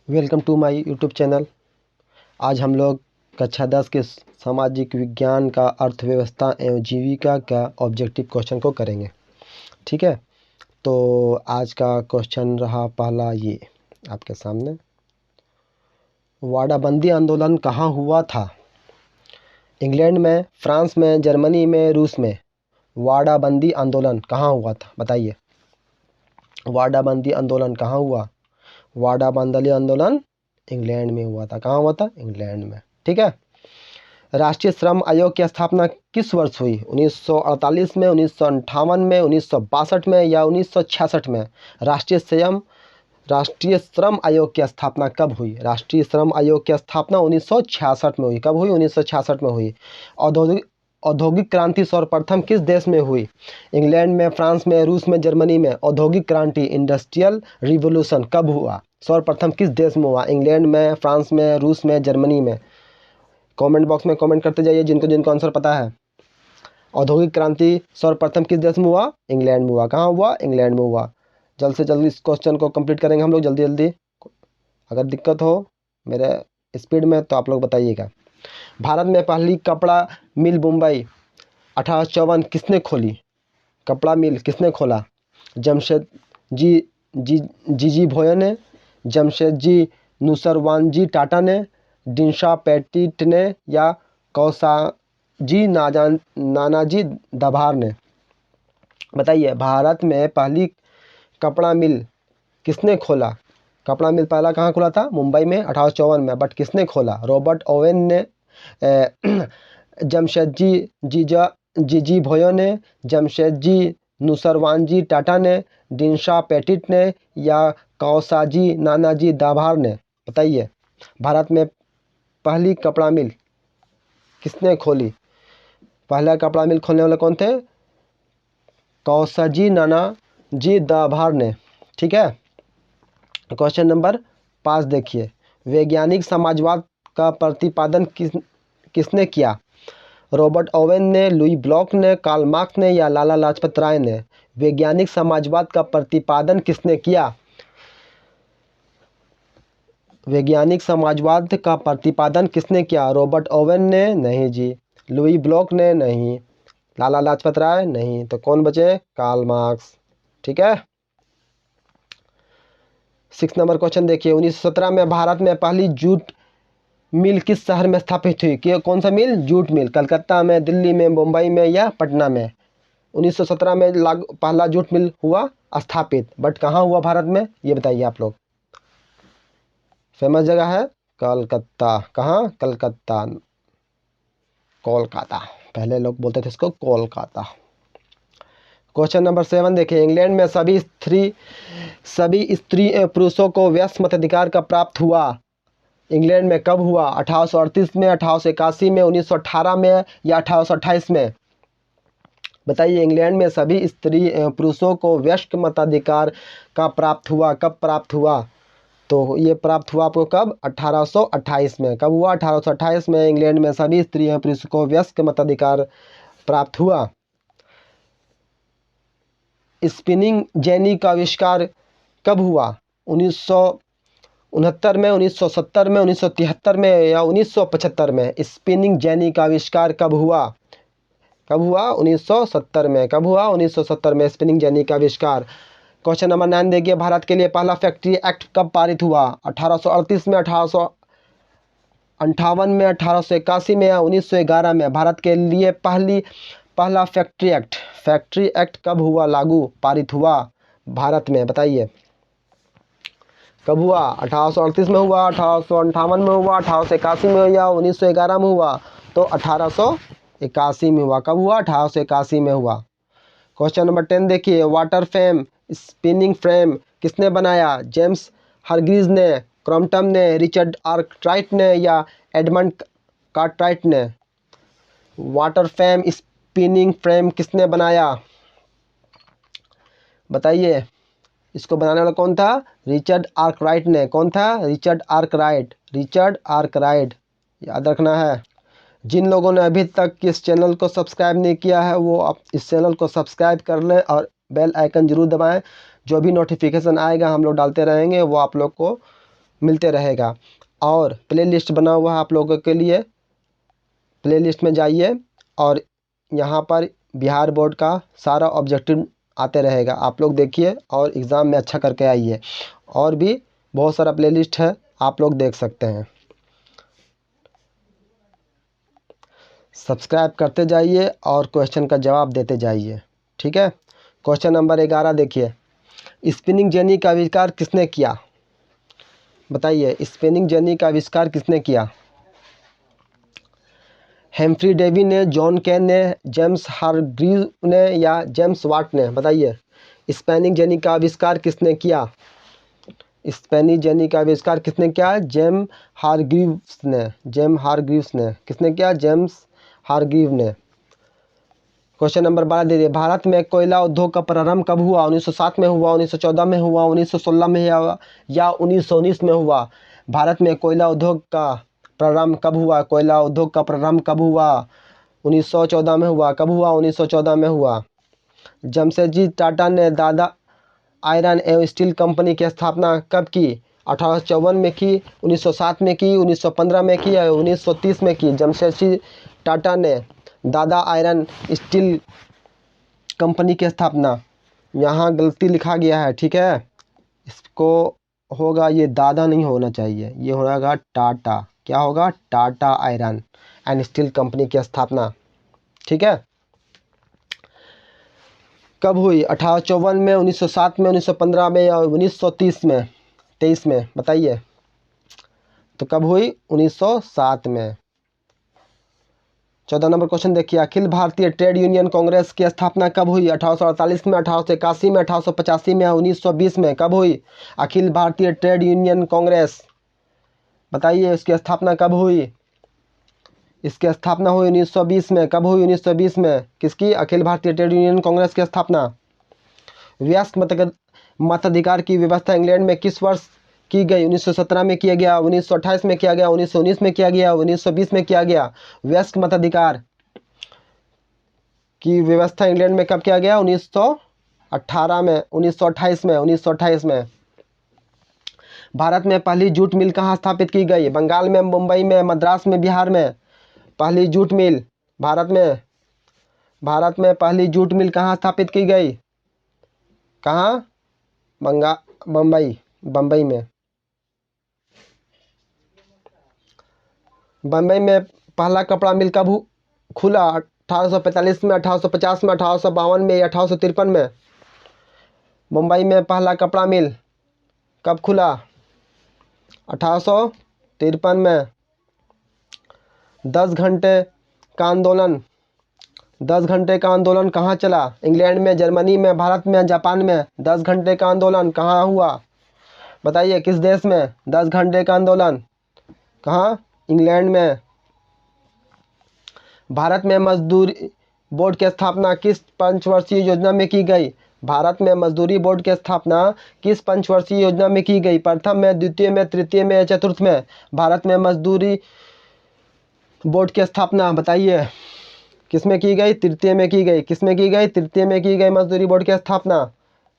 Welcome to my YouTube channel. आज हम लोग कक्षा 10 के सामाजिक विज्ञान का अर्थव्यवस्था एवं जीविका का ऑब्जेक्टिव क्वेश्चन को करेंगे। ठीक है, तो आज का क्वेश्चन रहा पहला ये आपके सामने, वाड़ाबंदी आंदोलन कहाँ हुआ था? इंग्लैंड में, फ्रांस में, जर्मनी में, रूस में। वाड़ाबंदी आंदोलन कहाँ हुआ था बताइए। वाड़ाबंदी आंदोलन कहाँ हुआ? वाड़ाबंदी आंदोलन इंग्लैंड में हुआ था। कहाँ हुआ था? इंग्लैंड में। ठीक है। राष्ट्रीय श्रम आयोग की स्थापना किस वर्ष हुई? 1948 में, 1958 में, 1962 में या 1966 में? राष्ट्रीय श्रम आयोग की स्थापना कब हुई? राष्ट्रीय श्रम आयोग की स्थापना 1966 में हुई। कब हुई? 1966 में हुई। औद्योगिक क्रांति सर्वप्रथम किस देश में हुई? इंग्लैंड में, फ्रांस में, रूस में, जर्मनी में। औद्योगिक क्रांति इंडस्ट्रियल रिवोल्यूशन कब हुआ? सर्वप्रथम किस देश में हुआ? इंग्लैंड में, फ्रांस में, रूस में, जर्मनी में। कमेंट बॉक्स में कमेंट करते जाइए जिनको आंसर पता है। औद्योगिक क्रांति सर्वप्रथम किस देश में हुआ? इंग्लैंड में हुआ। कहाँ हुआ? इंग्लैंड में हुआ। जल्द से जल्द इस क्वेश्चन को कंप्लीट करेंगे हम लोग जल्दी। अगर दिक्कत हो मेरे स्पीड में तो आप लोग बताइएगा। भारत में पहली कपड़ा मिल मुंबई 1854 किसने खोली? कपड़ा मिल किसने खोला? जमशेदजी भोये ने, जमशेदजी नुसरवानजी टाटा ने, डिंशा पेटिट ने या कौसाजी नानाजी दभार ने? बताइए, भारत में पहली कपड़ा मिल किसने खोला? कपड़ा मिल पहला कहाँ खोला था? मुंबई में 1854 में। बट किसने खोला? रॉबर्ट ओवेन ने, जमशेदजी जीजी भोयो ने, जमशेदजी नुसरवानजी टाटा ने, डिंशा पेटिट ने या कौसाजी नानाजी दाभार ने? बताइए, भारत में पहली कपड़ा मिल किसने खोली? पहला कपड़ा मिल खोलने वाले कौन थे? कौसाजी नानाजी दाभार ने। ठीक है। क्वेश्चन नंबर 5 देखिए, वैज्ञानिक समाजवाद का प्रतिपादन किसने किया? रॉबर्ट ओवेन ने, लुई ब्लॉक ने, कार्ल मार्क्स ने या लाला लाजपत राय ने? वैज्ञानिक समाजवाद का प्रतिपादन किसने किया? वैज्ञानिक समाजवाद का प्रतिपादन किसने किया? रॉबर्ट ओवेन ने? नहीं जी। लुई ब्लॉक ने? नहीं। लाला लाजपत राय? नहीं। तो कौन बचे? Karl Marx. ठीक है। 6 नंबर क्वेश्चन देखिए, 1917 में भारत में पहली जूट मिल किस शहर में स्थापित हुई? कि कौन सा मिल? Jute mill. कलकत्ता में, दिल्ली में, मुंबई में या पटना में? 1917 में पहला जूट मिल हुआ स्थापित। बट कहाँ हुआ भारत में? ये बताइए आप लोग। फेमस जगह है कलकत्ता। कहाँ? कलकत्ता, कोलकाता। पहले लोग बोलते थे इसको कोलकाता। क्वेश्चन नंबर 7 देखिए, इंग्लैंड में सभी स्त्री पुरुषों को वयस्क मताधिकार का प्राप्त हुआ। इंग्लैंड में कब हुआ? 1838 में, 1881 में, 1918 में या 1828 में? बताइए, इंग्लैंड में सभी स्त्री पुरुषों को वयस्क मताधिकार का प्राप्त हुआ। कब प्राप्त हुआ? तो ये प्राप्त हुआ आपको कब? 1828 में। कब हुआ? 1828 में इंग्लैंड में सभी स्त्री पुरुषों को वयस्क मताधिकार प्राप्त हुआ। स्पिनिंग जेनी का आविष्कार कब हुआ? 1969 में, 1970 में, 1973 में या 1975 में? स्पिनिंग जेनी का आविष्कार कब हुआ? कब हुआ? 1970 में। कब हुआ? 1970 में स्पिनिंग जेनी का आविष्कार। क्वेश्चन नंबर 9 देखिए, भारत के लिए पहला फैक्ट्री एक्ट कब पारित हुआ? 1838 में, 1858 में, 1881 में या 1911 में? भारत के लिए पहला फैक्ट्री एक्ट कब हुआ लागू, पारित हुआ भारत में? बताइए, कब हुआ? 1838 में हुआ, 1858 में हुआ, 1881 में या 1911 में हुआ? तो 1881 में हुआ। कब हुआ? 1881 में हुआ। क्वेश्चन नंबर 10 देखिए, वाटर फ्रेम स्पिनिंग फ्रेम किसने बनाया? जेम्स हरग्रीव्स ने, क्रॉम्पटन ने, रिचर्ड आर्कराइट ने या एडमंड कार्टराइट ने? वाटर फ्रेम स्पिनिंग फ्रेम किसने बनाया? बताइए, इसको बनाने वाला कौन था? रिचर्ड आर्कराइट ने। कौन था? Richard Arkwright. याद रखना है। जिन लोगों ने अभी तक इस चैनल को सब्सक्राइब नहीं किया है वो आप इस चैनल को सब्सक्राइब कर लें और बेल आइकन जरूर दबाएं। जो भी नोटिफिकेशन आएगा हम लोग डालते रहेंगे वो आप लोग को मिलते रहेगा। और प्लेलिस्ट बना हुआ है आप लोगों के लिए, प्लेलिस्ट में जाइए और यहाँ पर बिहार बोर्ड का सारा ऑब्जेक्टिव आते रहेगा, आप लोग देखिए और एग्ज़ाम में अच्छा करके आइए। और भी बहुत सारा प्लेलिस्ट है, आप लोग देख सकते हैं। सब्सक्राइब करते जाइए और क्वेश्चन का जवाब देते जाइए, ठीक है। क्वेश्चन नंबर 11 देखिए, स्पिनिंग जेनी का आविष्कार किसने किया? बताइए, स्पिनिंग जेनी का आविष्कार किसने किया? हेम्फ्री डेवी ने, जॉन केन ने, जेम्स हारग्रीव ने या जेम्स वाट ने? बताइए, स्पिनिंग जेनी का आविष्कार किसने किया? स्पिनिंग जेनी का आविष्कार किसने किया? जेम हारग्रीव्स ने, जेम हारग्रीव्स ने। किसने किया? जेम्स हारग्रीव ने। क्वेश्चन नंबर 12 दे दिए, भारत में कोयला उद्योग का प्रारंभ कब हुआ? 1907 में हुआ, 1914 में हुआ, 1916 में या 1919 में हुआ? भारत में कोयला उद्योग का प्रारंभ कब हुआ? कोयला उद्योग का प्रारंभ कब हुआ? 1914 में हुआ। कब हुआ? 1914 में हुआ। जमशेदजी टाटा ने दादा आयरन एवं स्टील कंपनी की स्थापना कब की? 1854 में की, 1907 में की, 1915 में की या 1930 में की? जमशेदजी टाटा ने दादा आयरन स्टील कंपनी की स्थापना, यहाँ गलती लिखा गया है, ठीक है। इसको होगा, ये दादा नहीं होना चाहिए, ये होगा टाटा। क्या होगा? Tata iron and steel company की स्थापना, ठीक है। कब हुई? 1854 में, 1907 में, 1915 में या 1930 में, 23 में? बताइए। तो कब हुई? 1907 में। 14 नंबर क्वेश्चन देखिए, अखिल भारतीय ट्रेड यूनियन कांग्रेस की स्थापना कब हुई? 1848 में, 1881 में, 1885 में, 1920 में? कब हुई अखिल भारतीय ट्रेड यूनियन कांग्रेस? बताइए, इसकी स्थापना कब हुई? इसकी स्थापना हुई 1920 में। कब हुई? 1920 में। किसकी? अखिल भारतीय ट्रेड यूनियन कांग्रेस की स्थापना। वयस्क मताधिकार की व्यवस्था इंग्लैंड में किस वर्ष की गई? 1917 में किया गया, 1928 में किया गया, 1919 में किया गया, 1920 में किया गया? वयस्क मताधिकार की व्यवस्था इंग्लैंड में कब किया गया? 1918 में, 1928 में, 1928 में। भारत में पहली जूट मिल कहाँ स्थापित की गई? बंगाल में, मुंबई में, मद्रास में, बिहार में? पहली जूट मिल भारत में पहली जूट मिल कहाँ स्थापित की गई? कहाँ? बम्बई में। बम्बई में पहला कपड़ा मिल कब खुला? 1845 में, 1850 में, 1852 में या 1853 में? मुंबई में पहला कपड़ा मिल कब खुला? 1853 में। 10 घंटे का आंदोलन 10 घंटे का आंदोलन कहाँ चला? इंग्लैंड में, जर्मनी में, भारत में, जापान में? 10 घंटे का आंदोलन कहाँ हुआ? बताइए, किस देश में 10 घंटे का आंदोलन? कहाँ? इंग्लैंड में। भारत में मजदूरी बोर्ड की स्थापना किस पंचवर्षीय योजना में की गई? भारत में मजदूरी बोर्ड की स्थापना किस पंचवर्षीय योजना में की गई? प्रथम में, द्वितीय में, तृतीय में या चतुर्थ में? भारत में मजदूरी बोर्ड की स्थापना बताइए किसमें की गई? तृतीय में की गई। किसमें की गई? तृतीय में की गई मजदूरी बोर्ड की स्थापना,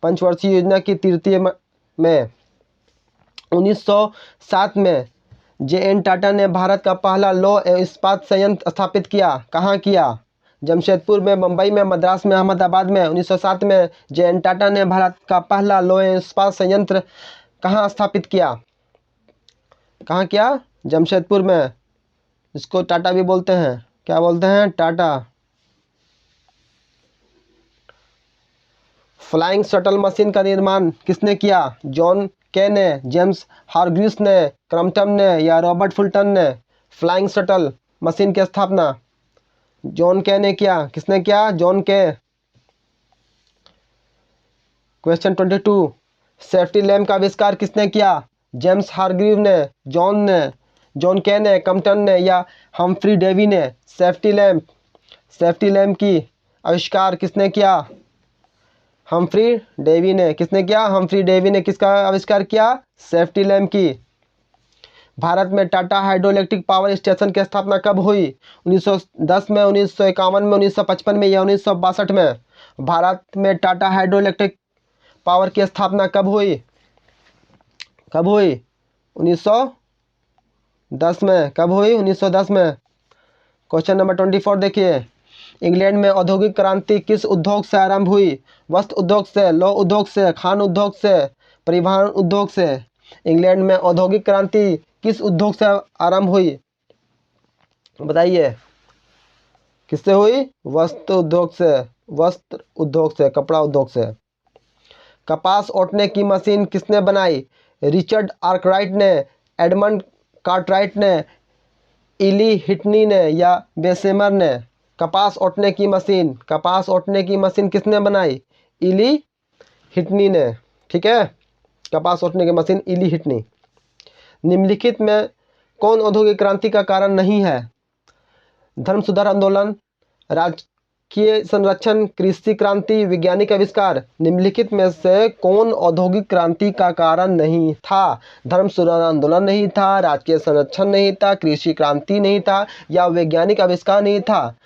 पंचवर्षीय योजना की तृतीय में। 1907 में जे.एन. टाटा ने भारत का पहला लौह एवं इस्पात संयंत्र स्थापित किया। कहाँ किया? जमशेदपुर में, मुंबई में, मद्रास में, अहमदाबाद में? 1907 में जे.एन. टाटा ने भारत का पहला लौह एवं इस्पात संयंत्र कहाँ स्थापित किया? कहाँ किया? जमशेदपुर में। इसको टाटा भी बोलते हैं। क्या बोलते हैं? टाटा। फ्लाइंग शटल मशीन का निर्माण किसने किया? जॉन के ने, जेम्स हारग्रीव्स ने, क्रम्पटन ने या रॉबर्ट फुल्टन ने? फ्लाइंग शटल मशीन की स्थापना जॉन के ने किया। किसने किया? जॉन के। क्वेश्चन 22, सेफ्टी लैम्प का आविष्कार किसने किया? जेम्स हारग्रीव ने, जॉन के ने, क्रम्पटन ने या हम्फ्री डेवी ने? सेफ्टी लैम्प की आविष्कार किसने किया? हम्फ्री डेवी ने। किसने किया? हम्फ्री डेवी ने किसका आविष्कार किया? सेफ्टी लैम्प की। भारत में Tata hydro electric power station की स्थापना कब हुई? 1910 में, 1951 में, 1955 में या 1962 में? भारत में टाटा हाइड्रो इलेक्ट्रिक पावर की स्थापना कब हुई? कब हुई? 1910 में। कब हुई? 1910 में। क्वेश्चन नंबर 24 देखिए, इंग्लैंड में औद्योगिक क्रांति किस उद्योग से आरंभ हुई? वस्त्र उद्योग से, लौह उद्योग से, खान उद्योग से, परिवहन उद्योग से। इंग्लैंड में औद्योगिक क्रांति किस उद्योग से आरंभ हुई? बताइए, किससे हुई? वस्त्र उद्योग से, वस्त्र उद्योग से, कपड़ा उद्योग से। कपास ओटने की मशीन किसने बनाई? रिचर्ड आर्कराइट ने, एडमंड कार्टराइट ने, इली हिटनी ने या बेसेमर ने? कपास ओटने की मशीन, कपास ओटने की मशीन किसने बनाई? इली हिटनी ने। ठीक है, कपास ओटने की मशीन इली हिटनी। निम्नलिखित में कौन औद्योगिक क्रांति का कारण नहीं है? धर्म सुधार आंदोलन, राजकीय संरक्षण, कृषि क्रांति, वैज्ञानिक आविष्कार। निम्नलिखित में से कौन औद्योगिक क्रांति का कारण नहीं था? धर्म सुधार आंदोलन नहीं था, राजकीय संरक्षण नहीं था, कृषि क्रांति नहीं था या वैज्ञानिक आविष्कार नहीं था?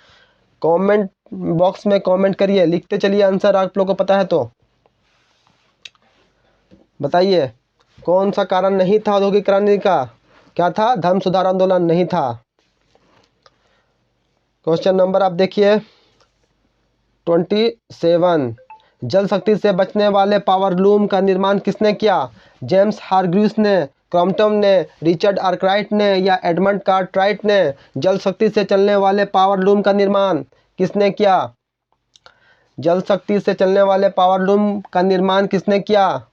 कमेंट बॉक्स में कमेंट करिए, लिखते चलिए आंसर, आप लोगों को पता है तो बताइए कौन सा कारण नहीं था औद्योगिक क्रांति का? क्या था? धर्म सुधार आंदोलन नहीं था। क्वेश्चन नंबर आप देखिए 27, जल शक्ति से बचने वाले पावर लूम का निर्माण किसने किया? जेम्स हारग्रीव्स ने, क्रॉम्पटन ने, रिचर्ड आर्कराइट ने या एडमंड कार्टराइट ने? जल शक्ति से चलने वाले पावर लूम का निर्माण किसने किया? जल शक्ति से चलने वाले पावर लूम का निर्माण किसने किया?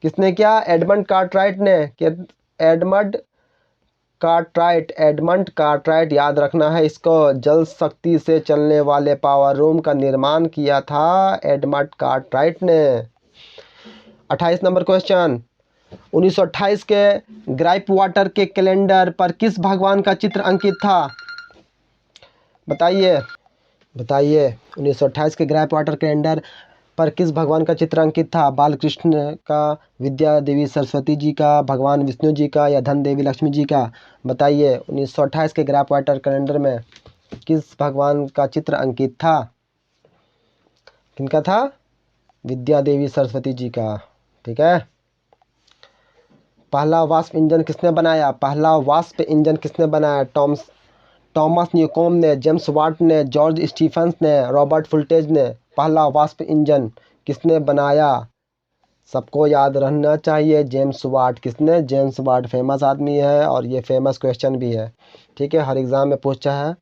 किसने किया? एडमंड कार्टराइट ने। एडमंड कार्टराइट, एडमंड कार्टराइट, याद रखना है इसको। जल शक्ति से चलने वाले पावर लूम का निर्माण किया था एडमंड कार्टराइट ने। 28 नंबर क्वेश्चन, 1928 के ग्राइप वाटर के कैलेंडर पर किस भगवान का चित्र अंकित था? बताइए, बताइए 1928 के ग्राइप वाटर कैलेंडर पर किस भगवान का चित्र अंकित था? बालकृष्ण का, विद्या देवी सरस्वती जी का, भगवान विष्णु जी का या धन देवी लक्ष्मी जी का? बताइए 1928 के ग्राफ वाटर कैलेंडर में किस भगवान का चित्र अंकित था? किनका था? विद्या देवी सरस्वती जी का। ठीक है। पहला वाष्प इंजन किसने बनाया? पहला वाष्प इंजन किसने बनाया? टॉमस न्यूकोम ने, जेम्स वाट ने, जॉर्ज स्टीफंस ने, रॉबर्ट फुल्टेज ने? पहला वाष्प इंजन किसने बनाया? सबको याद रहना चाहिए, जेम्स वाट। किसने? जेम्स वाट फेमस आदमी है और ये फेमस क्वेश्चन भी है। ठीक है, हर एग्ज़ाम में पूछा है।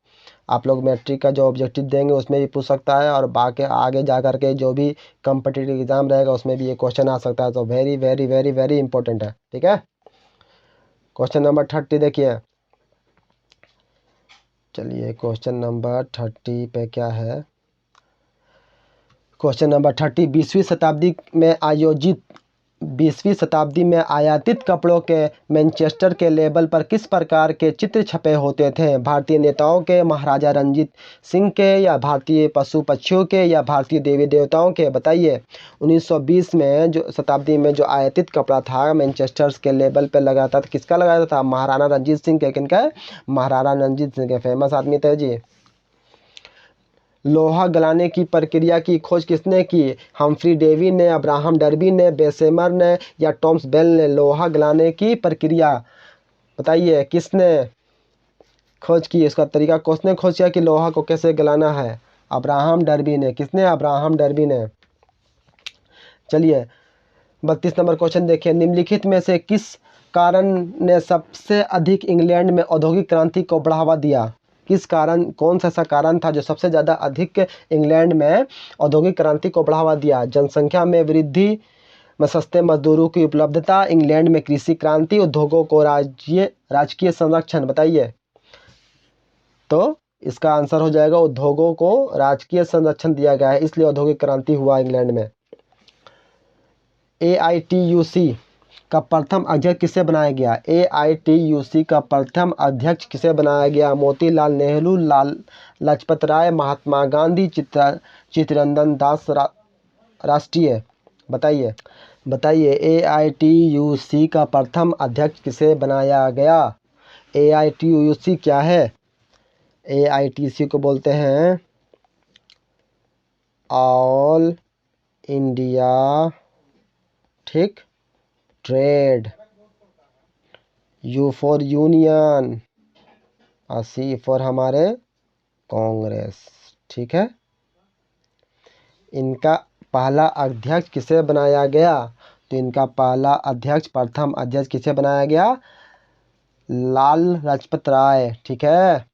आप लोग मैट्रिक का जो ऑब्जेक्टिव देंगे उसमें भी पूछ सकता है और बाकी आगे जा कर के जो भी कम्पिटिटिव एग्ज़ाम रहेगा उसमें भी ये क्वेश्चन आ सकता है। तो very very very very important है। ठीक है, क्वेश्चन नंबर 30 देखिए। चलिए क्वेश्चन नंबर 30 पे क्या है? क्वेश्चन नंबर 30, 20वीं शताब्दी में आयातित कपड़ों के मैनचेस्टर के लेबल पर किस प्रकार के चित्र छपे होते थे? भारतीय नेताओं के, महाराजा रंजीत सिंह के या भारतीय पशु पक्षियों के या भारतीय देवी देवताओं के? बताइए 1920 में जो शताब्दी में जो आयातित कपड़ा था मैनचेस्टर के लेबल पर लगाता था, किसका लगाता था? महाराणा रंजीत सिंह के। किनका? महाराणा रंजीत सिंह के, फेमस आदमी थे जी। लोहा गलाने की प्रक्रिया की खोज किसने की? हम्फ्री डेवी ने, अब्राहम डर्बी ने, बेसेमर ने या टॉमस बेल ने? लोहा गलाने की प्रक्रिया बताइए किसने खोज की? इसका तरीका किसने खोज किया कि लोहा को कैसे गलाना है? अब्राहम डर्बी ने। किसने? अब्राहम डर्बी ने। चलिए 32 नंबर क्वेश्चन देखिए, निम्नलिखित में से किस कारण ने सबसे अधिक इंग्लैंड में औद्योगिक क्रांति को बढ़ावा दिया? किस कारण, कौन सा ऐसा कारण था जो सबसे ज़्यादा अधिक इंग्लैंड में औद्योगिक क्रांति को बढ़ावा दिया? जनसंख्या में वृद्धि, में सस्ते मजदूरों की उपलब्धता, इंग्लैंड में कृषि क्रांति, उद्योगों को राजकीय संरक्षण? बताइए, तो इसका आंसर हो जाएगा उद्योगों को राजकीय संरक्षण दिया गया है, इसलिए औद्योगिक क्रांति हुआ इंग्लैंड में। AITUC का प्रथम अध्यक्ष किसे बनाया गया? AITUC का प्रथम अध्यक्ष किसे बनाया गया? मोतीलाल नेहरू, लाल लाजपत राय, महात्मा गांधी, चित्तरंजन दास राष्ट्रीय? बताइए, बताइए AITUC का प्रथम अध्यक्ष किसे बनाया गया? AITUC क्या है? AITUC को बोलते हैं ऑल इंडिया ठीक ट्रेड यू फॉर यूनियन और सी फॉर हमारे कांग्रेस। ठीक है। इनका पहला अध्यक्ष किसे बनाया गया? तो इनका पहला अध्यक्ष, प्रथम अध्यक्ष किसे बनाया गया? लाल लाजपत राय। ठीक है।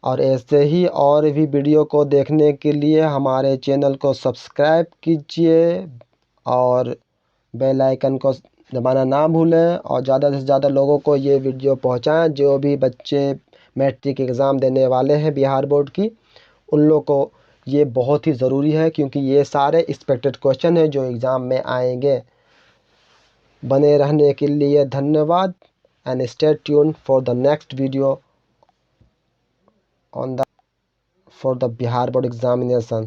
और ऐसे ही और भी वीडियो को देखने के लिए हमारे चैनल को सब्सक्राइब कीजिए और बेल आइकन को दबाना ना भूलें और ज़्यादा से ज़्यादा लोगों को ये वीडियो पहुंचाएं। जो भी बच्चे मैट्रिक एग्ज़ाम देने वाले हैं बिहार बोर्ड की, उन लोगों को ये बहुत ही ज़रूरी है, क्योंकि ये सारे एक्सपेक्टेड क्वेश्चन हैं जो एग्ज़ाम में आएंगे। बने रहने के लिए धन्यवाद and stay tune for the next video on the for the Bihar board examination.